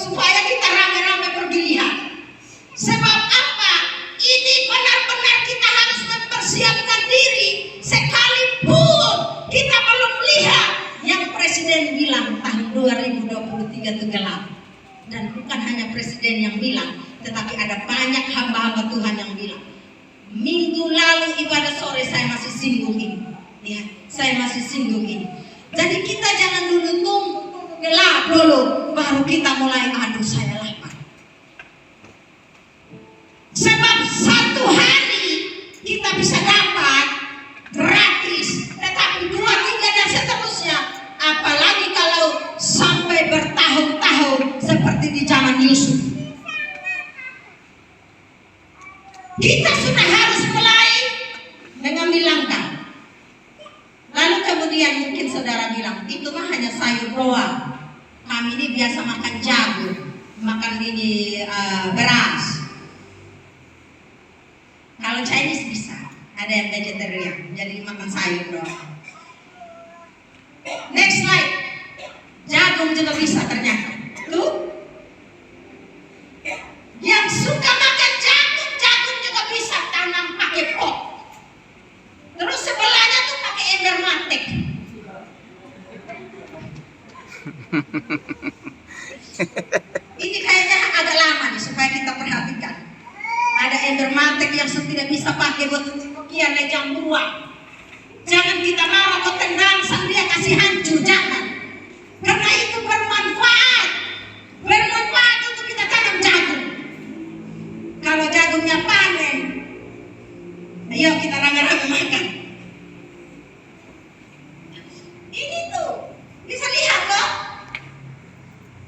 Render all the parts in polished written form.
supaya kita rame-rame pergi lihat. Sebab apa? Ini benar-benar kita harus mempersiapkan diri sekalipun kita belum lihat yang Presiden bilang tahun 2023 itu gelap. Dan bukan hanya Presiden yang bilang, tetapi ada banyak hamba-hamba Tuhan yang bilang. Minggu lalu ibadah sore saya masih singgung ini, ya, saya masih singgung ini. Jadi kita jangan dulu tunggu gelap dulu, baru kita mulai aduh saya lapar. Sebab satu hari kita bisa dapat gratis, tetapi 2, 3 dan seterusnya. Apalagi kalau sampai bertahun-tahun seperti di zaman Yusuf. Kita sudah harus mulai mengambil langkah. Lalu kemudian mungkin saudara bilang, itu mah hanya sayur doang. Kami ini biasa makan jagung, makan ini beras. Kalau Chinese bisa, ada yang vegetarian, jadi makan sayur doang. Next slide. Jagung juga bisa ternyata. Tuh. Yang suka makan jagung, jagung juga bisa tanam pakai pot. Terus sebelahnya tuh pakai ember matek. Ini kayaknya agak lama nih supaya kita perhatikan. Ada ember matek yang tidak bisa pakai buat kian jam 2. Jangan kita marah kok tendang dia kasih hancur, jangan. Karena itu bermanfaat. Bermanfaat untuk kita tanam jagung. Kalau jagungnya panen, ayo kita rame-rame makan. Ini tuh bisa lihat loh,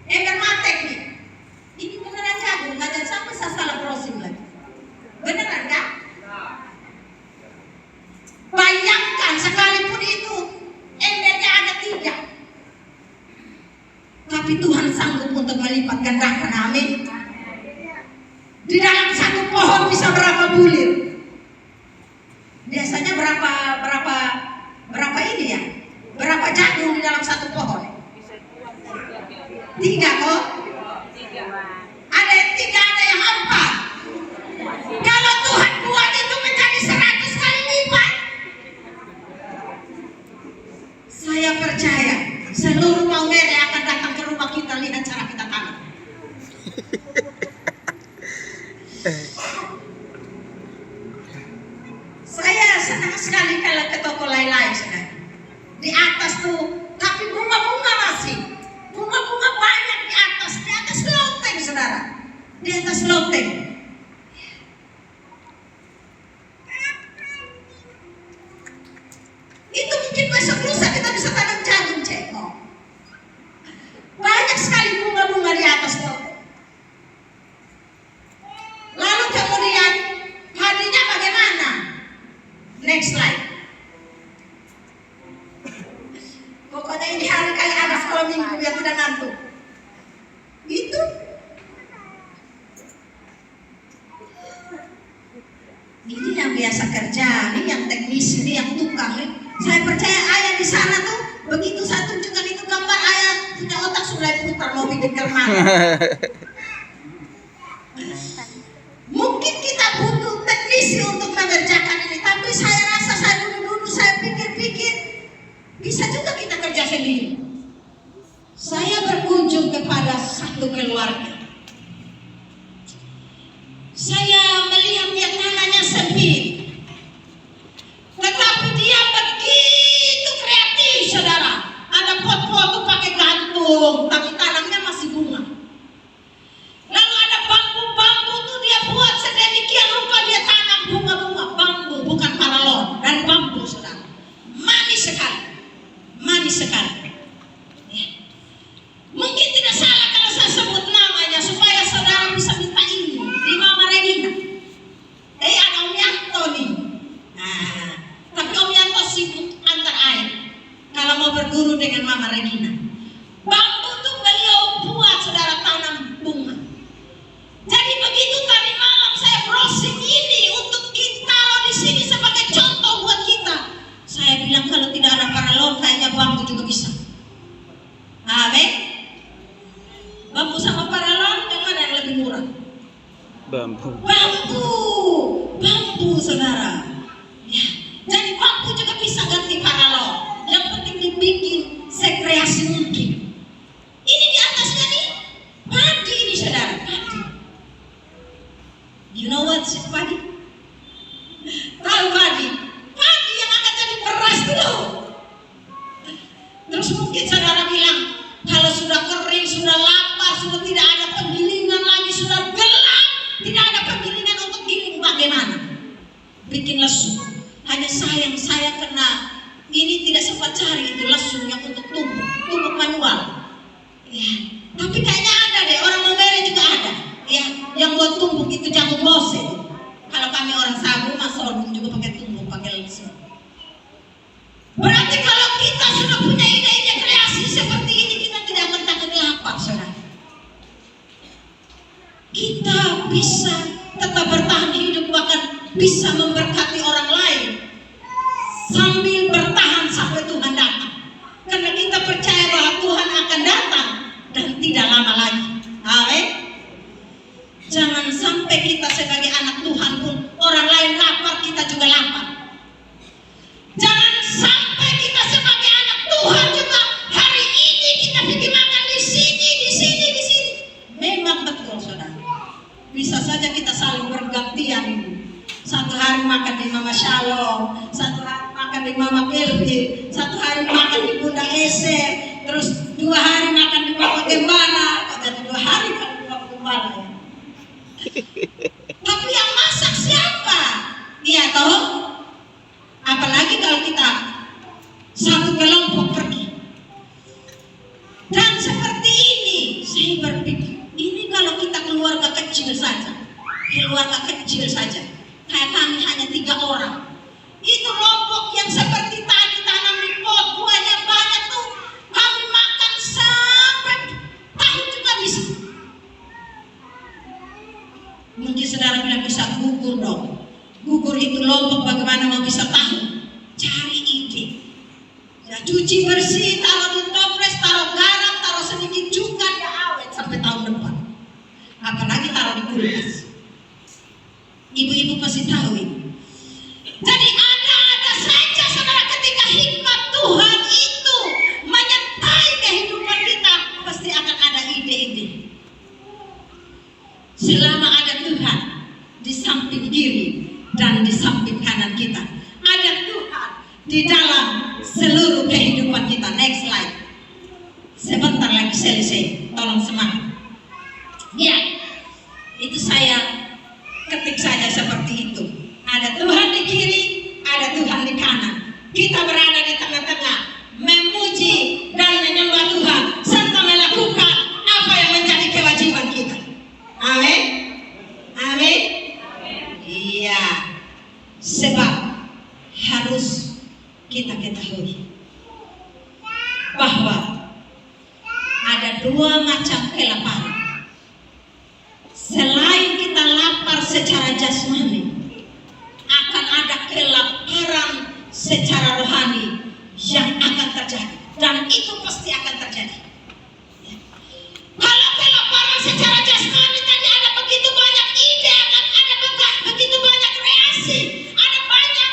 ember matek nih. Ini beneran jagung, nggak ada sampai saya salah browsing lagi. Beneran kan? Bayangkan sekalipun itu embernya ada 3, tapi Tuhan sanggup untuk melipat gandakan. Amin. Di dalam satu pohon bisa berapa bulir? Biasanya berapa ini ya? Berapa jagung di dalam satu pohon? 3 kok? Ada yang 3, ada yang 4. Kalau Tuhan buat itu menjadi 100 kali lipat, saya percaya seluruh Maumere akan datang ke rumah kita lihat cara kita tanam. Saya senang sekali kalau ke toko lain-lain, saudara. Di atas tuh, tapi bunga-bunga masih. Bunga-bunga banyak di atas loteng, saudara. Di atas loteng. Itu mungkin besok lusa kita bisa tanam jagung, ceko. Banyak sekali bunga-bunga di atas loteng. Lalu kemudian hadinya bagaimana? Next slide. Pokoknya ini hari kayak ada sekolah minggu yang tidak ngantuk. Itu. Ini yang biasa kerja, ini yang teknisi, ini yang tukang. Saya percaya ayah di sana tuh begitu saya tunjukkan itu gambar, ayah punya otak sudah putar mau bikin kemana. Mungkin kita butuh teknisi untuk mengerjakan ini, tapi saya rasa saya dulu saya pikir-pikir bisa juga kita kerja sendiri. Saya berkunjung kepada satu keluarga. Saya melihat yang tanahnya sempit, tetapi dia begitu kreatif, saudara. Ada pot-pot tuh pakai gantung, tapi tanamnya masih bunga. Lalu ada bambu-bambu tuh dia buat sedemikian rupa, dia tanam bunga-bunga bambu, bukan paralon, dari bambu, saudara. Manis sekali, manis sekali. Ya. Mungkin tidak salah kalau saya sebut namanya supaya saudara bisa minta ini di Mama Regina. Ada Om Yanto nih. Nah, tapi Om Yanto sibuk antar air kalau mau berguru dengan Mama Regina. Bambu tuh beliau buat, saudara, tanam bunga. Jadi begitu tadi malam saya browsing ini untuk kita di sini sebagai contoh buat kita. Saya bilang kalau tidak ada paralon kayaknya bambu juga bisa. Amin. Bambu sama paralon Terus mungkin saudara bilang, kalau sudah kering, sudah lapar, sudah tidak ada penggilingan lagi, sudah gelap, tidak ada penggilingan untuk giling, bagaimana? Bikin lesu. Hanya sayang saya kena ini tidak sempat cari itu lesu yang untuk tumbuk manual. Ya, tapi kayaknya ada deh, orang Momere juga ada. Ya, yang buat tumbuk itu jagung bose. Kalau kami orang Sabu, Mas Sorghum juga pakai tumbuk, pakai lesu. Berarti kalau kita sudah punya ide-ide kreasi seperti ini, kita tidak akan takut lapar, saudara. Kita bisa tetap bertahan hidup, bahkan bisa memberkati orang lain sambil bertahan sampai Tuhan datang. Karena kita percaya bahwa Tuhan akan datang dan tidak lama lagi. Amin. Jangan sampai kita sebagai anak Tuhan pun orang lain lapar, kita juga lapar. Jangan sampai kita sebagai anak Tuhan juga hari ini kita pergi makan di sini. Memang betul, saudara. Bisa saja kita saling bergantian. Satu hari makan di Mama Shalom, satu hari makan di Mama Melvi, satu hari makan di Bunda Ese, terus 2 hari makan di Mama Gembala. Kata 2 hari kan di Mama Gembala ya. Tapi yang masak siapa? Iya toh? Apalagi kalau kita satu kelompok pergi. Dan seperti ini, saya berpikir, ini kalau kita keluarga kecil saja, kayak kami hanya 3 orang. Itu lombok yang seperti tadi tanam di pot, buahnya banyak tuh, kami makan sampai tahu juga bisa. Mungkin saudara bilang bisa gugur dong. Gugur itu lombok, bagaimana mau bisa tahu? Cari ide. Ya, cuci bersih, taruh di toples, taruh garam, taruh sedikit juga, dia awet sampai tahun depan. Apalagi taruh di kulkas. Ibu-ibu pasti tahu ini. Jadi ada saja saudara, ketika hikmat Tuhan itu menyertai kehidupan kita, pasti akan ada ide-ide. Selama ada Tuhan di samping kiri dan di samping kanan kita, ada Tuhan di dalam seluruh kehidupan kita. Next slide. Sebentar lagi selesai, tolong semangat. Ya, itu saya ketik saja seperti itu. Ada Tuhan di kiri, ada Tuhan di kanan. Kita berada di tengah-tengah, memuji dan menyembah Tuhan serta melakukan apa yang menjadi kewajiban kita. Amin. Amin. Iya. Sebab harus kita ketahui bahwa ada 2 macam kelaparan. Selain kita lapar secara jasmani, akan ada kelaparan secara rohani yang akan terjadi, dan itu pasti akan terjadi. Ya. Kalau kelaparan secara jasmani tadi ada begitu banyak ide, akan ada begitu banyak kreasi, ada banyak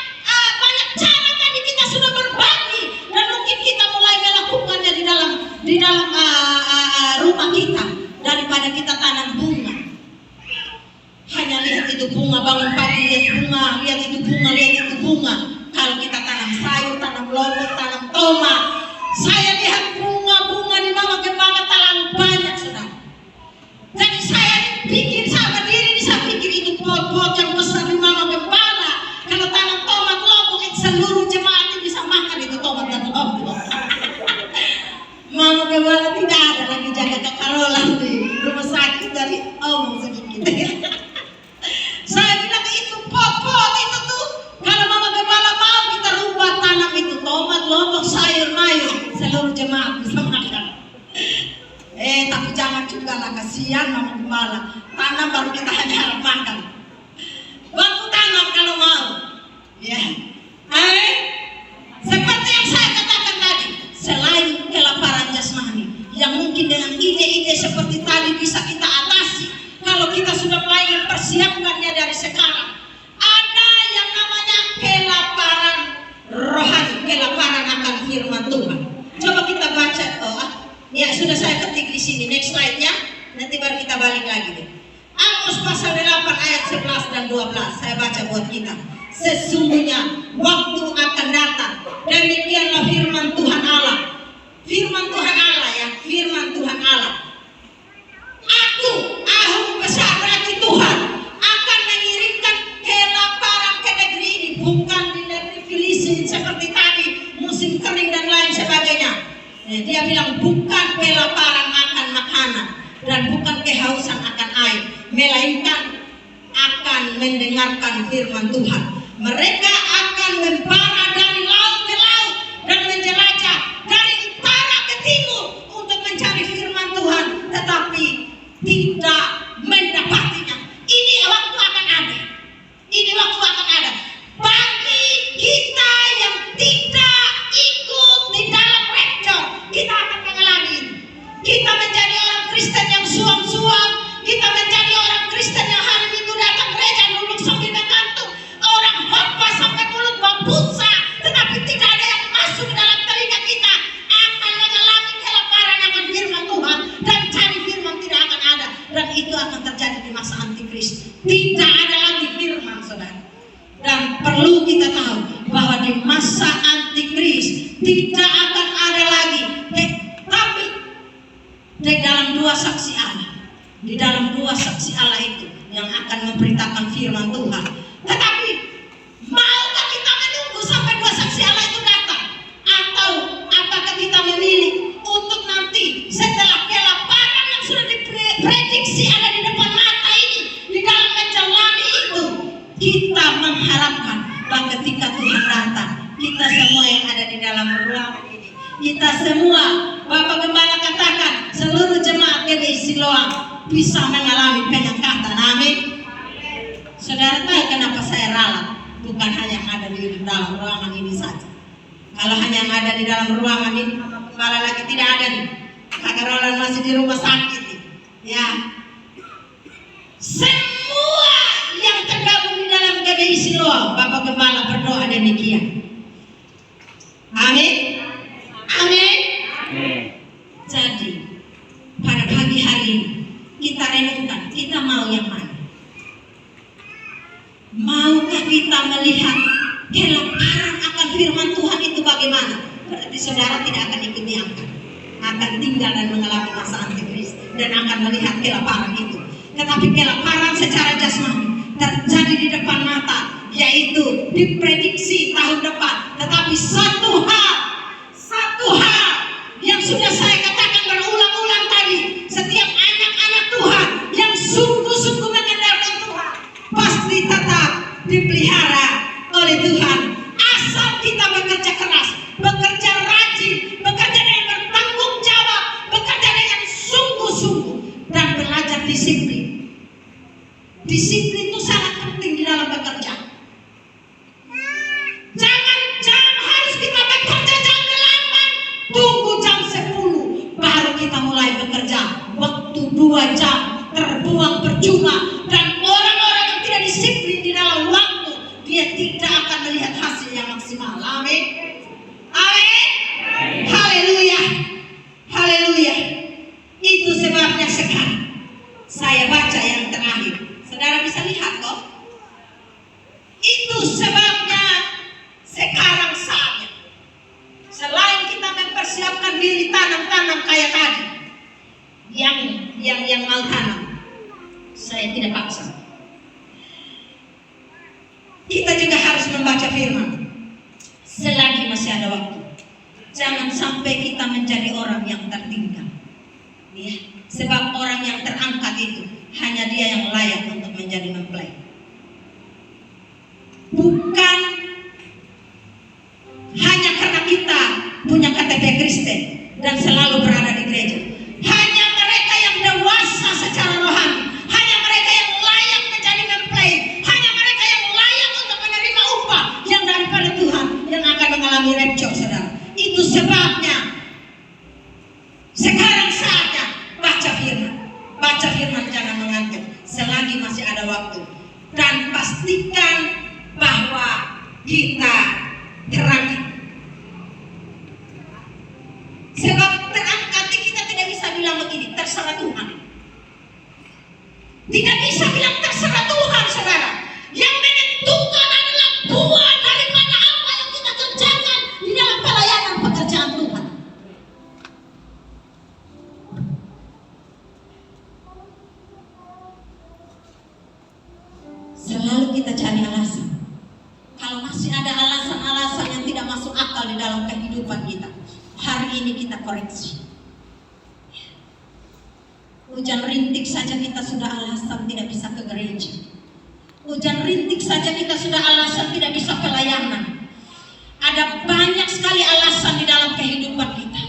cara tadi kita sudah berbagi, dan mungkin kita mulai melakukannya di dalam rumah kita daripada kita tanam bunga. Hanya lihat itu bunga, bangun pagi lihat itu bunga. Kalau kita tanam sayur, tanam lombok, tanam tomat, saya lihat bunga di Mama Gembala terlalu banyak, saudara. Jadi saya berdiri, saya pikir itu pot-pot yang besar di Mama Gembala. Kalau tanam tomat, lombok, seluruh jemaat bisa makan itu tomat dan lombok. Mama Gembala tidak ada lagi jaga kekarolan di rumah sakit dari sedikit. Saya bilang itu pot-pot itu tuh, kalau Mama Gembala mau kita rubah, tanam itu tomat, lombok, sayur mayur, seluruh jemaat bisa makan. Tapi jangan juga lah, kasihan Mama Gembala. Tanam baru kita hanya harap makan. Bantu tanam kalau mau. Ya. Seperti yang saya katakan tadi, selain kelaparan jasmani yang mungkin dengan ide-ide seperti tadi bisa kita atasi kalau kita sudah mulai mempersiapkannya dari sekarang. Ada yang namanya kelaparan rohani, kelaparan akan firman Tuhan. Coba kita baca. Ya sudah saya ketik di sini. Next slide ya. Nanti baru kita balik lagi deh. Amos pasal 8 ayat 11 dan 12. Saya baca buat kita. Sesungguhnya waktu akan datang, demikianlah firman Tuhan Allah. Dia bilang bukan kelaparan akan makanan dan bukan kehausan akan air, melainkan akan mendengarkan firman Tuhan. Mereka akan membara dari laut ke laut dan menjelajah dari utara ke timur untuk mencari firman Tuhan, tetapi tidak mendapatinya. Ini waktu akan ada. Ini waktu akan ada. Bagi kita yang tidak ikut di dalam rapture, kita akan mengalami ini. Kita menjadi orang Kristen yang suam-suam. Kita menjadi orang Kristen yang hari Minggu datang gereja duduk sambil mengantuk. Orang khotbah sampai mulut berbusa, tetapi tidak ada yang masuk ke dalam telinga kita. Akan mengalami kelaparan akan firman Tuhan dan cari firman tidak akan ada. Dan itu akan terjadi di masa antikris. Tidak ada lagi firman, saudara. Dan perlu kita tahu bahwa di masa antikris tidak akan ada lagi. Tapi di dalam dua saksi Allah, di dalam dua saksi Allah itu yang akan memberitakan firman Tuhan. Tetapi maukah kita menunggu sampai dua saksi Allah itu datang? Atau apakah kita memilih untuk nanti setelah kelaparan yang sudah diprediksi ada di depan mata ini, di dalam menjalani itu, kita mengharapkan bahwa ketika Tuhan datang, kita semua yang ada di dalam ruangan ini, kita semua, Bapak Gembala katakan, seluruh jemaat GBI Siloam bisa mengalami pengangkatan. Amin. Saudara tahu kenapa saya ralat? Bukan hanya yang ada di dalam ruangan ini saja. Kalau hanya yang ada di dalam ruangan ini, Bapak Gembala lagi tidak ada nih. Kakak Roland masih di rumah sakit nih. Ya. Semua yang tergabung di dalam GBI Siloam, Bapak Gembala berdoa demikian. Amin. Amin. Jadi pada pagi hari ini kita renungkan, kita mau yang mana? Maukah kita melihat kelaparan akan firman Tuhan itu bagaimana? Berarti saudara tidak akan ikut diangkat, akan tinggal dan mengalami masa antikris dan akan melihat kelaparan itu. Tetapi kelaparan secara jasmani terjadi di depan mata, yaitu diprediksi tahun depan. Tetapi satu hal yang sudah saya katakan berulang-ulang tadi, setiap anak-anak Tuhan yang sungguh-sungguh mengandalkan Tuhan pasti tetap dipelihara oleh Tuhan, asal kita bekerja keras, bekerja rajin, bekerja dengan bertanggung jawab, bekerja dengan sungguh-sungguh dan belajar disiplin. Disiplin itu sangat penting di dalam bekerja. Jangan harus kita bekerja jam 8, tunggu jam 10 baru kita mulai bekerja. Waktu 2 jam terbuang percuma, dan orang-orang yang tidak disiplin di dalam waktu, dia tidak akan melihat hasil yang maksimal. Amin. Amin. Haleluya. Haleluya. Itu sebabnya sekarang saya baca yang terakhir. Saudara bisa lihat kok. Itu sebabnya sekarang saatnya, selain kita mempersiapkan diri tanam-tanam kayak tadi, yang mau tanam, saya tidak paksa. Kita juga harus membaca firman selagi masih ada waktu. Jangan sampai kita menjadi orang yang tertinggal. Ya, sebab orang yang terangkat itu hanya dia yang layak untuk menjadi mempelai. Bukan hanya karena kita punya KTP Kristen dan selalu berada di gereja. Hanya mereka yang dewasa secara rohani, hanya mereka yang layak menjadi mempelai, hanya mereka yang layak untuk menerima upah yang daripada Tuhan yang akan mengalami rapture, saudara. Itu sebabnya sekarang saatnya baca firman. Baca firman, jangan mengantuk selagi masih ada waktu, dan pastikan bahwa kita terangkat. Sebab terangkat kita tidak bisa bilang begini, terserah Tuhan. Tidak bisa bilang terserah Tuhan, saudara. Yang menentukan adalah buah daripada apa yang kita kerjakan di dalam pelayanan pekerjaan Tuhan. Selalu kita cari alasan. Kalau masih ada alasan-alasan yang tidak masuk akal di dalam kehidupan kita, hari ini kita koreksi. Hujan rintik saja kita sudah alasan tidak bisa ke gereja. Hujan rintik saja kita sudah alasan tidak bisa pelayanan. Ada banyak sekali alasan di dalam kehidupan kita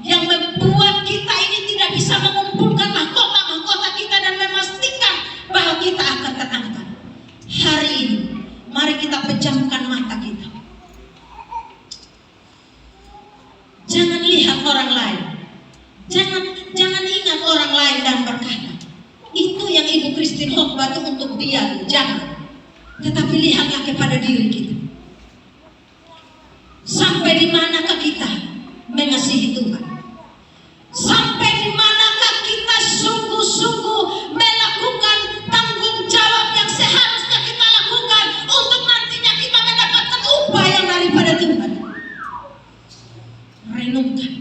yang membuat kita ini tidak bisa mengumpulkan mahkota-mahkota kita dan memastikan bahwa kita akan terangkat. Hari ini, mari kita pejamkan mata kita. Jangan lihat orang lain. Jangan ingat orang lain dan berkata, itu yang Ibu Christine khotbah itu untuk dia. Jangan. Tetapi lihatlah kepada diri kita. Sampai di manakah kita mengasihi Tuhan? Sampai di manakah kita sungguh-sungguh melakukan tanggung jawab yang seharusnya kita lakukan untuk nantinya kita mendapatkan upah yang daripada Tuhan? Renungkan.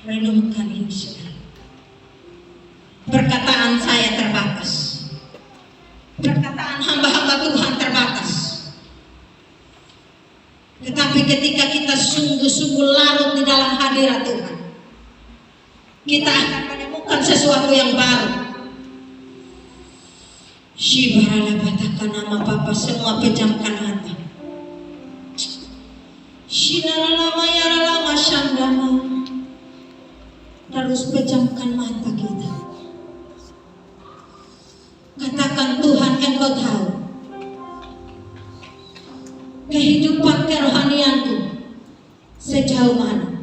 Renungkan ini saudara. Perkataan saya terbatas. Perkataan hamba-hamba Tuhan terbatas. Tetapi ketika kita sungguh-sungguh larut di dalam hadirat Tuhan, kita akan menemukan sesuatu yang baru. Shibarala batakan nama Bapa, semua pejamkan mata. Shinarala mayarala masyandama. Terus pejamkan mata kita. Katakan, Tuhan, Engkau tahu kehidupan kerohanianku sejauh mana.